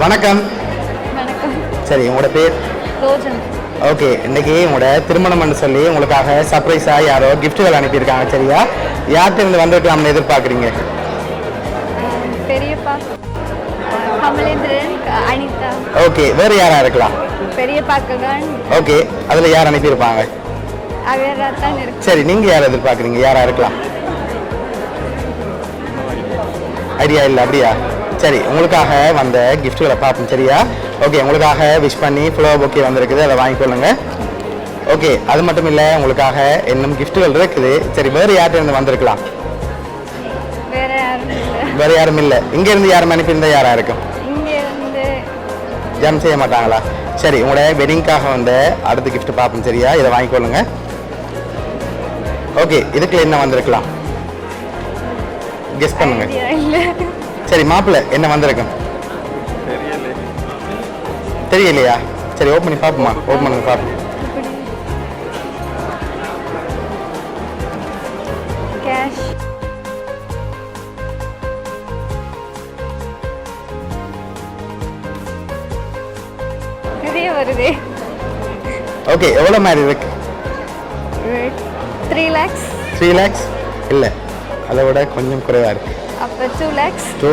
வணக்கம். வணக்கம். சரி, உங்களோட பேர்? ரோஜன். ஓகே, இன்னைக்கு உங்களோட திருமணம்னு சொல்லி உங்களுக்காக சர்ப்ரைஸாக யாரோ கிஃப்ட்டுகள் அனுப்பியிருக்காங்க. சரியா, யார்கிட்ட இருந்து வந்திருக்கலாம்னு எதிர்பார்க்குறீங்க? பெரியப்பா கமலேந்திரன், அனிதா. ஓகே, வேறு யாராக இருக்கலாம்? பெரியப்பா ககன். ஓகே, அதில் யார் அனுப்பியிருப்பாங்க? அகரத்தான் இருக்கு. சரி, நீங்கள் யார் எதிர்பார்க்குறீங்க? யாராக இருக்கலாம்? ஐடியா இல்லை. அப்படியா? சரி, உங்களுக்காக வந்த கிஃப்ட்டுகளை பார்ப்போம். சரியா? ஓகே, உங்களுக்காக விஷ் பண்ணி ஃப்ளவர் பொக்கே வந்திருக்குது, அதை வாங்கிக்கொள்ளுங்க. ஓகே, அது மட்டும் இல்லை, உங்களுக்காக இன்னும் கிஃப்ட்டுகள் இருக்குது. சரி, வேறு யார்கிட்ட இருந்து வந்திருக்கலாம்? வேற யாரும் இல்லை. வேறு யாரும் இல்லை. இங்கேருந்து யாரும் அனுப்பியிருந்தால் யாராக இருக்கும்? இங்கே இருந்து ஜம் செய்ய மாட்டாங்களா? சரி, உங்களோட வெட்டிங்காக வந்த அடுத்த கிஃப்ட் பார்ப்போம். சரியா, இதை வாங்கிக்கொள்ளுங்க. ஓகே, இதுக்குள்ள என்ன வந்திருக்கலாம்? கெஸ் பண்ணுங்க. ஐடியா இல்லை. சரி, மாப்பிள்ளை என்ன வந்திருக்கும்? தெரியலையா? சரி, ஓப்பன் பண்ணி பார்ப்போமா? ஓப்பன் பண்ணி பார்ப்போம். கேஷ். நிறைய வருதே. ஓகே, எவ்வளோ மாதிரி இருக்கு? 3 lakhs. 3 lakhs இல்லை, அதை விட கொஞ்சம் குறைவாக இருக்கு. அப்போ 2 lakhs. 2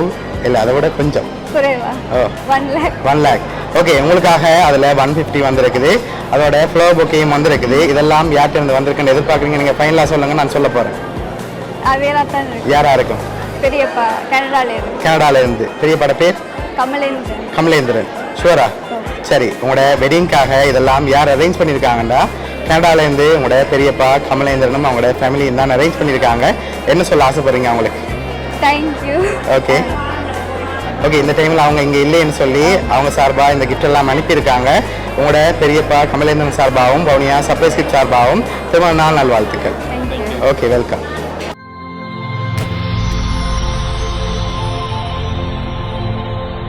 இல்லை, அதை விட கொஞ்சம் குறைவா? ஓ, 1 lakh. 1 lakh. ஓகே, உங்களுக்காக அதில் 150 வந்திருக்குது. அதோட ஃப்ளவர் பொக்கேயும் வந்திருக்குது. இதெல்லாம் யார்கிட்ட இருந்து வந்திருக்குன்னு எதிர்பார்க்குறீங்க? நீங்கள் ஃபைனலாக சொல்லுங்கள், நான் சொல்ல போகிறேன். அவேலாத்தான் இருக்கு. யாராக இருக்கும்? பெரியப்பா கனடால இருக்கு. கனடால இருந்து. பெரியப்பாட பேர்? கமலேந்திரன். கமலேந்திரன். ஷூரா? சரி, உங்களோட வெட்டிங்காக இதெல்லாம் யார் அரேஞ்ச் பண்ணியிருக்காங்கண்டா, கனடாலேருந்து உங்களோட பெரியப்பா கமலேந்திரனும் அவங்களோட ஃபேமிலியும் தான் அரேஞ்ச் பண்ணியிருக்காங்க. என்ன சொல்ல ஆசைப்படுறீங்க அவங்களுக்கு? தேங்க்யூ. ஓகே ஓகே, இந்த டைமில் அவங்க இங்கே இல்லைன்னு சொல்லி அவங்க சார்பாக இந்த கிஃப்ட் எல்லாம் அனுப்பியிருக்காங்க. உங்களோட பெரியப்பா கமலேந்திரன் சார்பாகவும் பவுனியா சர்ப்ரைஸ் கிஃப்ட் சார்பாகவும் திருமண நாள் நல்வாழ்த்துக்கள். தேங்க்யூ. Okay, welcome.